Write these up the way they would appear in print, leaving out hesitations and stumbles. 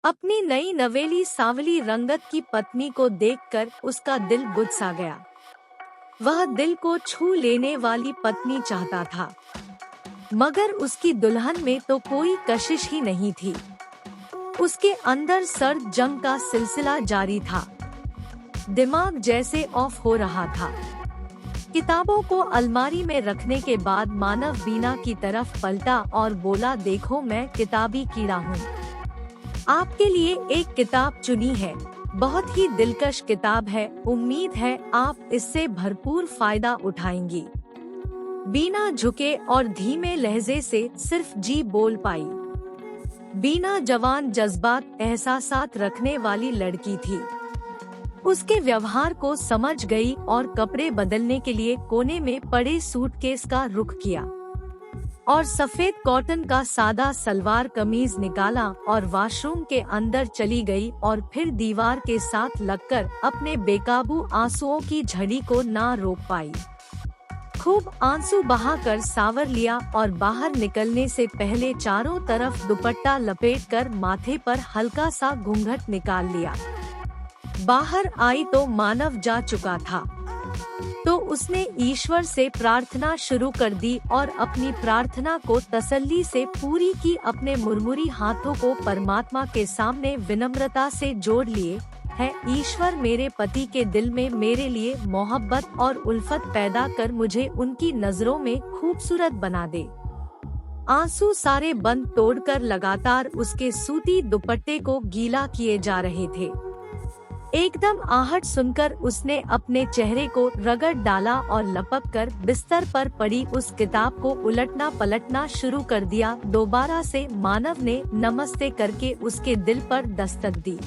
अपनी नई नवेली सांवली रंगत की पत्नी को देखकर उसका दिल बुझ सा गया। वह दिल को छू लेने वाली पत्नी चाहता था, मगर उसकी दुल्हन में तो कोई कशिश ही नहीं थी। उसके अंदर सर्द जंग का सिलसिला जारी था। दिमाग जैसे ऑफ हो रहा था। किताबों को अलमारी में रखने के बाद मानव बीना की तरफ पलटा और बोला, देखो मैं किताबी कीड़ा हूँ। आपके लिए एक किताब चुनी है। बहुत ही दिलकश किताब है। उम्मीद है आप इससे भरपूर फायदा उठाएंगी। बीना झुके और धीमे लहजे से सिर्फ जी बोल पाई। बीना जवान जज्बात एहसासात रखने वाली लड़की थी। उसके व्यवहार को समझ गई और कपड़े बदलने के लिए कोने में पड़े सूटकेस का रुख किया और सफेद कॉटन का सादा सलवार कमीज निकाला और वॉशरूम के अंदर चली गई और फिर दीवार के साथ लगकर अपने बेकाबू आंसुओं की झड़ी को ना रोक पाई। खूब आंसू बहाकर सावर लिया और बाहर निकलने से पहले चारों तरफ दुपट्टा लपेटकर माथे पर हल्का सा घूंघट निकाल लिया। बाहर आई तो मानव जा चुका था, तो उसने ईश्वर से प्रार्थना शुरू कर दी और अपनी प्रार्थना को तसल्ली से पूरी की। अपने मुरमुरी हाथों को परमात्मा के सामने विनम्रता से जोड़ लिए, है ईश्वर, मेरे पति के दिल में मेरे लिए मोहब्बत और उल्फत पैदा कर मुझे उनकी नजरों में खूबसूरत बना दे। आंसू सारे बंद तोड़कर लगातार उसके सूती दुपट्टे को गीला किए जा रहे थे। एकदम आहट सुनकर उसने अपने चेहरे को रगड़ डाला और लपक कर बिस्तर पर पड़ी उस किताब को उलटना पलटना शुरू कर दिया। दोबारा से मानव ने नमस्ते करके उसके दिल पर दस्तक दी।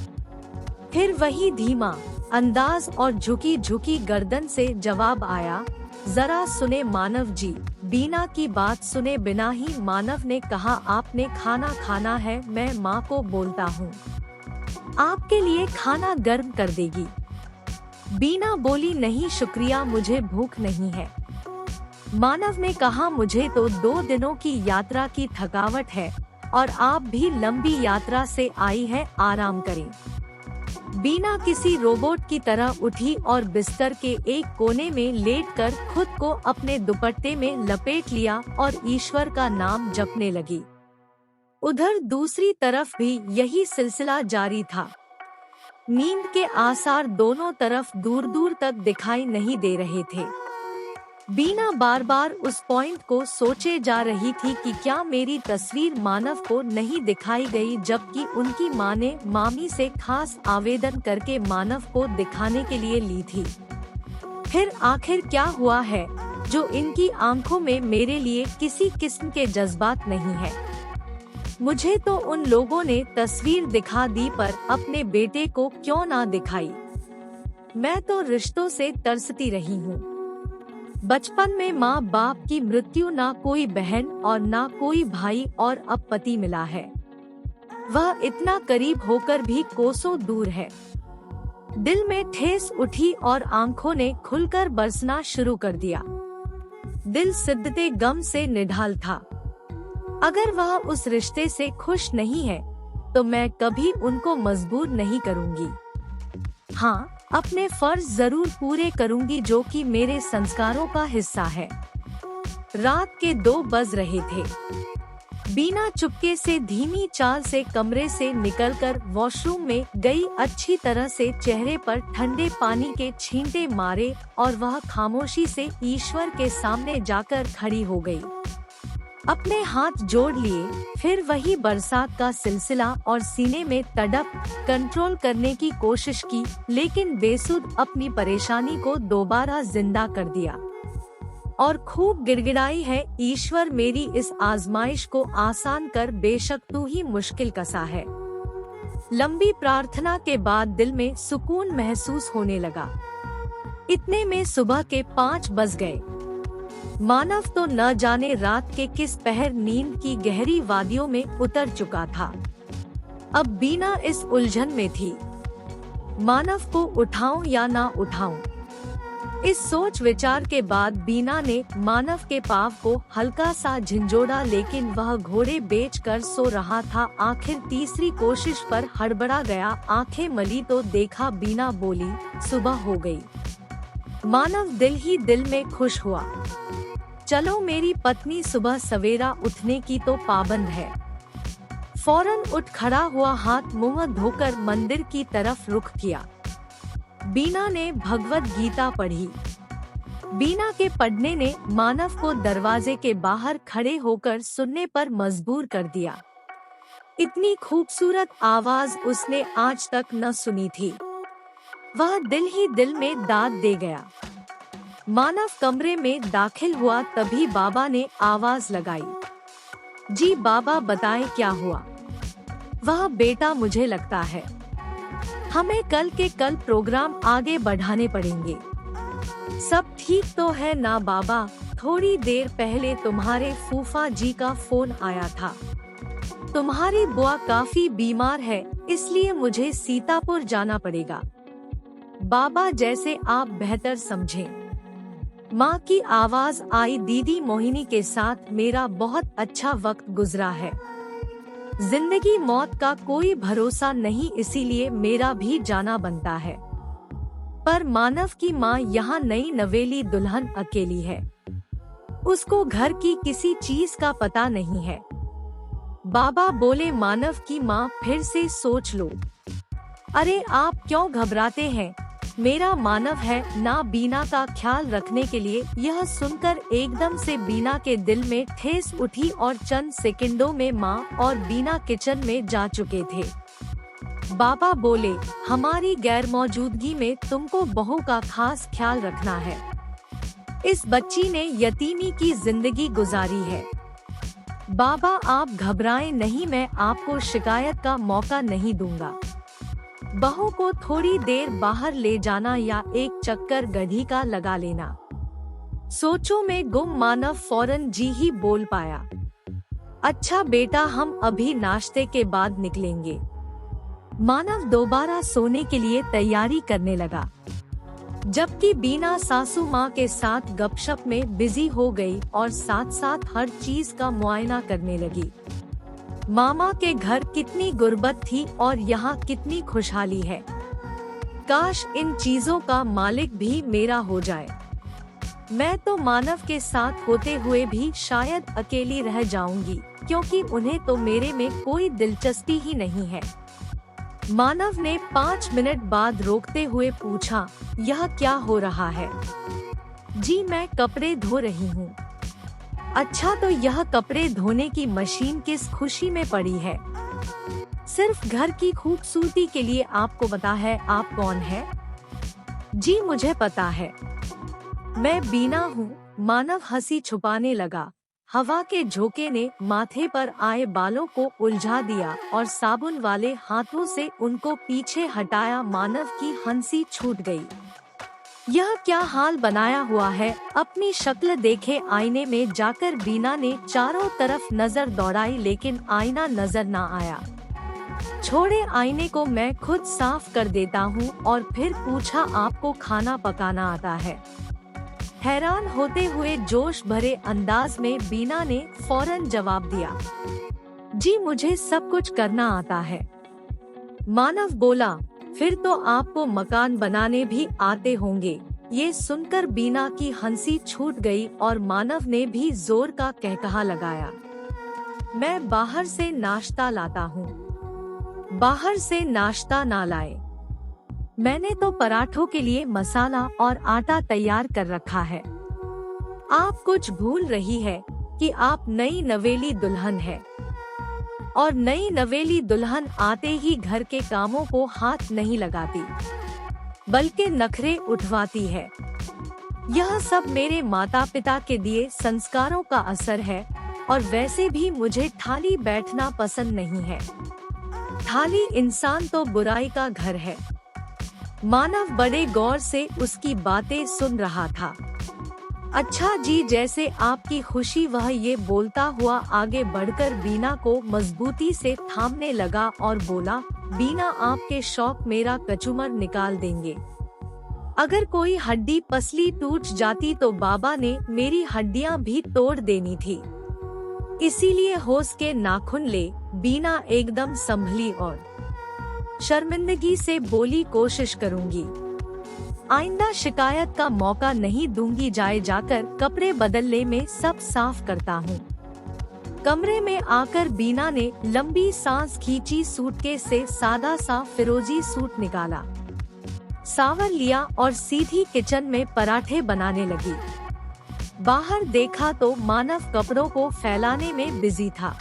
फिर वही धीमा अंदाज और झुकी झुकी गर्दन से जवाब आया, जरा सुने मानव जी। बीना की बात सुने बिना ही मानव ने कहा, आपने खाना खाना है? मैं माँ को बोलता हूँ, आपके लिए खाना गर्म कर देगी। बीना बोली, नहीं शुक्रिया, मुझे भूख नहीं है। मानव ने कहा, मुझे तो 2 दिनों की यात्रा की थकावट है और आप भी लंबी यात्रा से आई है, आराम करें। बीना किसी रोबोट की तरह उठी और बिस्तर के एक कोने में लेटकर खुद को अपने दुपट्टे में लपेट लिया और ईश्वर का नाम जपने लगी। उधर दूसरी तरफ भी यही सिलसिला जारी था। नींद के आसार दोनों तरफ दूर दूर तक दिखाई नहीं दे रहे थे। बीना बार बार उस पॉइंट को सोचे जा रही थी कि क्या मेरी तस्वीर मानव को नहीं दिखाई गई, जबकि उनकी माँ ने मामी से खास आवेदन करके मानव को दिखाने के लिए ली थी। फिर आखिर क्या हुआ है जो इनकी आंखों में मेरे लिए किसी किस्म के जज्बात नहीं है? मुझे तो उन लोगों ने तस्वीर दिखा दी, पर अपने बेटे को क्यों ना दिखाई? मैं तो रिश्तों से तरसती रही हूँ। बचपन में माँ बाप की मृत्यु, ना कोई बहन और ना कोई भाई, और अब पति मिला है। वह इतना करीब होकर भी कोसों दूर है। दिल में ठेस उठी और आंखों ने खुलकर बरसना शुरू कर दिया। दिल सिद्दते गम से निढाल था। अगर वह उस रिश्ते से खुश नहीं है तो मैं कभी उनको मजबूर नहीं करूंगी। हाँ, अपने फर्ज जरूर पूरे करूंगी जो कि मेरे संस्कारों का हिस्सा है। रात के 2 बज रहे थे। बीना चुपके से धीमी चाल से कमरे से निकलकर वॉशरूम में गई। अच्छी तरह से चेहरे पर ठंडे पानी के छींटे मारे और वह खामोशी से ईश्वर के सामने जाकर खड़ी हो गई। अपने हाथ जोड़ लिए, फिर वही बरसात का सिलसिला और सीने में तड़प कंट्रोल करने की कोशिश की, लेकिन बेसुध अपनी परेशानी को दोबारा जिंदा कर दिया और खूब गिड़गिड़ाई है, ईश्वर मेरी इस आजमाइश को आसान कर, बेशक तू ही मुश्किल कसा है। लंबी प्रार्थना के बाद दिल में सुकून महसूस होने लगा। इतने में सुबह के 5 बज गए। मानव तो न जाने रात के किस पहर नींद की गहरी वादियों में उतर चुका था। अब बीना इस उलझन में थी, मानव को उठाऊं या ना उठाऊं। इस सोच विचार के बाद बीना ने मानव के पाँव को हल्का सा झिंझोड़ा, लेकिन वह घोड़े बेचकर सो रहा था। आखिर तीसरी कोशिश पर हड़बड़ा गया। आंखें मली तो देखा बीना बोली, सुबह हो गई। मानव दिल ही दिल में खुश हुआ। चलो, मेरी पत्नी सुबह सवेरा उठने की तो पाबंद है। फौरन उठ खड़ा हुआ, हाथ मुंह धोकर मंदिर की तरफ रुख किया। बीना ने भगवत गीता पढ़ी। बीना के पढ़ने ने मानव को दरवाजे के बाहर खड़े होकर सुनने पर मजबूर कर दिया। इतनी खूबसूरत आवाज उसने आज तक न सुनी थी। वह दिल ही दिल में दाद दे गया। मानव कमरे में दाखिल हुआ, तभी बाबा ने आवाज लगाई, जी बाबा बताएं क्या हुआ। वह बेटा, मुझे लगता है हमें कल के कल प्रोग्राम आगे बढ़ाने पड़ेंगे। सब ठीक तो है ना बाबा? थोड़ी देर पहले तुम्हारे फूफा जी का फोन आया था। तुम्हारी बुआ काफी बीमार है, इसलिए मुझे सीतापुर जाना पड़ेगा। बाबा, जैसे आप बेहतर समझें। माँ की आवाज आई। दीदी मोहिनी के साथ मेरा बहुत अच्छा वक्त गुजरा है। जिंदगी मौत का कोई भरोसा नहीं, इसीलिए मेरा भी जाना बनता है। पर मानव की माँ यहाँ नई नवेली दुल्हन अकेली है। उसको घर की किसी चीज का पता नहीं है। बाबा बोले, मानव की माँ, फिर से सोच लो। अरे आप क्यों घबराते हैं? मेरा मानव है ना बीना का ख्याल रखने के लिए। यह सुनकर एकदम से बीना के दिल में ठेस उठी और चंद सेकंडों में माँ और बीना किचन में जा चुके थे। बाबा बोले, हमारी गैर मौजूदगी में तुमको बहू का खास ख्याल रखना है। इस बच्ची ने यतीमी की जिंदगी गुजारी है। बाबा आप घबराएं नहीं, मैं आपको शिकायत का मौका नहीं दूंगा। बहू को थोड़ी देर बाहर ले जाना या एक चक्कर गधी का लगा लेना। सोचों में गुम मानव फौरन जी ही बोल पाया, अच्छा बेटा, हम अभी नाश्ते के बाद निकलेंगे। मानव दोबारा सोने के लिए तैयारी करने लगा, जबकि बीना सासू माँ के साथ गपशप में बिजी हो गई और साथ साथ हर चीज का मुआयना करने लगी। मामा के घर कितनी गुर्बत थी और यहाँ कितनी खुशहाली है। काश इन चीजों का मालिक भी मेरा हो जाए। मैं तो मानव के साथ होते हुए भी शायद अकेली रह जाऊंगी, क्योंकि उन्हें तो मेरे में कोई दिलचस्पी ही नहीं है। मानव ने 5 मिनट बाद रोकते हुए पूछा, यह क्या हो रहा है? जी मैं कपड़े धो रही हूँ। अच्छा, तो यह कपड़े धोने की मशीन किस खुशी में पड़ी है? सिर्फ घर की खूबसूरती के लिए। आपको पता है आप कौन है? जी मुझे पता है, मैं बीना हूँ। मानव हंसी छुपाने लगा। हवा के झोंके ने माथे पर आए बालों को उलझा दिया और साबुन वाले हाथों से उनको पीछे हटाया। मानव की हंसी छूट गई। यह क्या हाल बनाया हुआ है? अपनी शक्ल देखे आईने में जाकर बीना ने चारों तरफ नजर दौड़ाई, लेकिन आईना नजर न आया। छोड़े आईने को, मैं खुद साफ कर देता हूँ। और फिर पूछा, आपको खाना पकाना आता है? हैरान होते हुए जोश भरे अंदाज में बीना ने फौरन जवाब दिया, जी मुझे सब कुछ करना आता है। मानव बोला, फिर तो आपको मकान बनाने भी आते होंगे। ये सुनकर बीना की हंसी छूट गई और मानव ने भी जोर का कहकहा लगाया, मैं बाहर से नाश्ता लाता हूँ। बाहर से नाश्ता ना लाए, मैंने तो पराठों के लिए मसाला और आटा तैयार कर रखा है। आप कुछ भूल रही है कि आप नई नवेली दुल्हन है, और नई नवेली दुल्हन आते ही घर के कामों को हाथ नहीं लगाती, बल्कि नखरे उठवाती है। यह सब मेरे माता पिता के दिए संस्कारों का असर है, और वैसे भी मुझे थाली बैठना पसंद नहीं है। थाली इंसान तो बुराई का घर है। मानव बड़े गौर से उसकी बातें सुन रहा था। अच्छा जी, जैसे आपकी खुशी। वह ये बोलता हुआ आगे बढ़कर बीना को मजबूती से थामने लगा और बोला, बीना आपके शौक मेरा कचूमर निकाल देंगे। अगर कोई हड्डी पसली टूट जाती तो बाबा ने मेरी हड्डियां भी तोड़ देनी थी। इसीलिए होश के नाखून ले। बीना एकदम संभली और शर्मिंदगी से बोली, कोशिश करूंगी, आइंदा शिकायत का मौका नहीं दूंगी। जाकर कपड़े बदलने में सब साफ करता हूँ। कमरे में आकर बीना ने लंबी सांस खींची, सूटकेस से सादा सा फिरोजी सूट निकाला, सावर लिया और सीधी किचन में पराठे बनाने लगी। बाहर देखा तो मानव कपड़ों को फैलाने में बिजी था।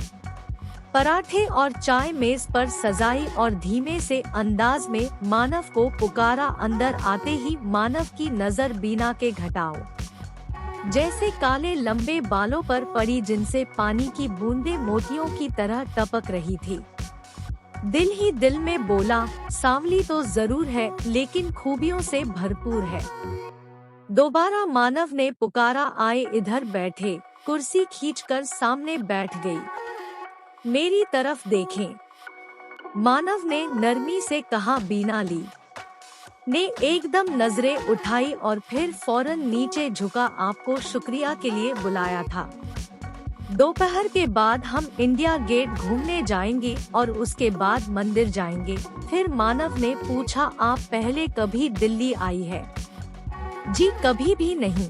पराठे और चाय मेज पर सजाई और धीमे से अंदाज में मानव को पुकारा। अंदर आते ही मानव की नजर बीना के घटाओ जैसे काले लंबे बालों पर पड़ी, जिनसे पानी की बूंदें मोतियों की तरह टपक रही थी। दिल ही दिल में बोला, सांवली तो जरूर है लेकिन खूबियों से भरपूर है। दोबारा मानव ने पुकारा, आए इधर बैठे। कुर्सी खींचकर सामने बैठ गई। मेरी तरफ देखें, मानव ने नरमी से कहा। बीना ली ने एकदम नजरें उठाई और फिर फौरन नीचे झुका। आपको शुक्रिया के लिए बुलाया था। दोपहर के बाद हम इंडिया गेट घूमने जाएंगे और उसके बाद मंदिर जाएंगे। फिर मानव ने पूछा, आप पहले कभी दिल्ली आई है? जी कभी भी नहीं।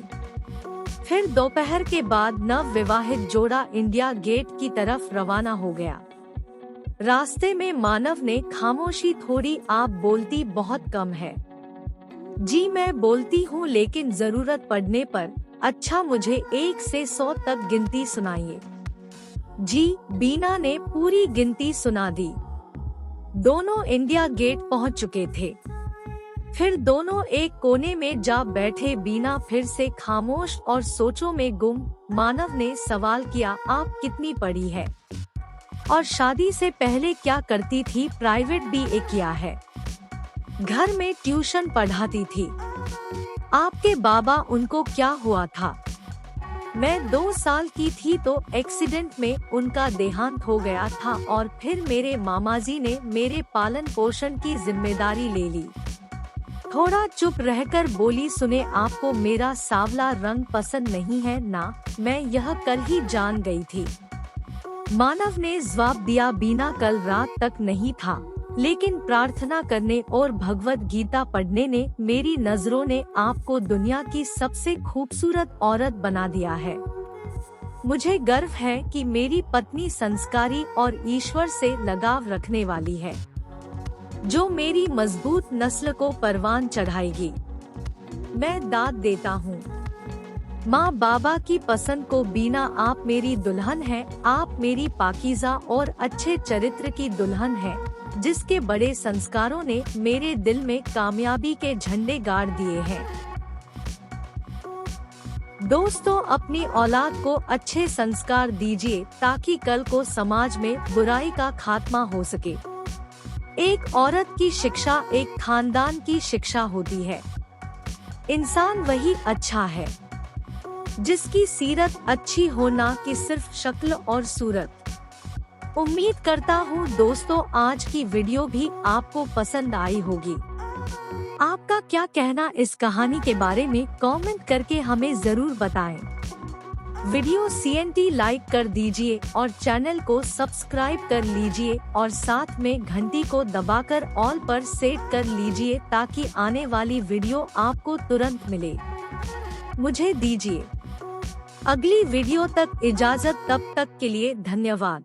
फिर दोपहर के बाद नव विवाहित जोड़ा इंडिया गेट की तरफ रवाना हो गया। रास्ते में मानव ने खामोशी थोड़ी, आप बोलती बहुत कम है। जी मैं बोलती हूँ लेकिन जरूरत पड़ने पर। अच्छा मुझे 1 से 100 तक गिनती सुनाइए। जी बीना ने पूरी गिनती सुना दी। दोनों इंडिया गेट पहुँच चुके थे। फिर दोनों एक कोने में जा बैठे। बीना फिर से खामोश और सोचों में गुम। मानव ने सवाल किया, आप कितनी पढ़ी है और शादी से पहले क्या करती थी? प्राइवेट बीए किया है, घर में ट्यूशन पढ़ाती थी। आपके बाबा, उनको क्या हुआ था? मैं 2 साल की थी तो एक्सीडेंट में उनका देहांत हो गया था और फिर मेरे मामाजी ने मेरे पालन पोषण की जिम्मेदारी ले ली। थोड़ा चुप रहकर बोली, सुने आपको मेरा सांवला रंग पसंद नहीं है ना? मैं यह कल ही जान गई थी। मानव ने जवाब दिया, बीना कल रात तक नहीं था लेकिन प्रार्थना करने और भगवत गीता पढ़ने ने मेरी नजरों ने आपको दुनिया की सबसे खूबसूरत औरत बना दिया है। मुझे गर्व है कि मेरी पत्नी संस्कारी और ईश्वर से लगाव रखने वाली है, जो मेरी मजबूत नस्ल को परवान चढ़ाएगी। मैं दाद देता हूँ माँ बाबा की पसंद को। बीना आप मेरी दुल्हन है, आप मेरी पाकीज़ा और अच्छे चरित्र की दुल्हन है, जिसके बड़े संस्कारों ने मेरे दिल में कामयाबी के झंडे गाड़ दिए हैं। दोस्तों अपनी औलाद को अच्छे संस्कार दीजिए ताकि कल को समाज में बुराई का खात्मा हो सके। एक औरत की शिक्षा एक खानदान की शिक्षा होती है। इंसान वही अच्छा है जिसकी सीरत अच्छी हो, ना कि सिर्फ शक्ल और सूरत। उम्मीद करता हूँ दोस्तों आज की वीडियो भी आपको पसंद आई होगी। आपका क्या कहना इस कहानी के बारे में कमेंट करके हमें जरूर बताएं। वीडियो CNT लाइक कर दीजिए और चैनल को सब्सक्राइब कर लीजिए और साथ में घंटी को दबाकर ऑल पर सेट कर लीजिए ताकि आने वाली वीडियो आपको तुरंत मिले। मुझे दीजिए अगली वीडियो तक इजाजत, तब तक के लिए धन्यवाद।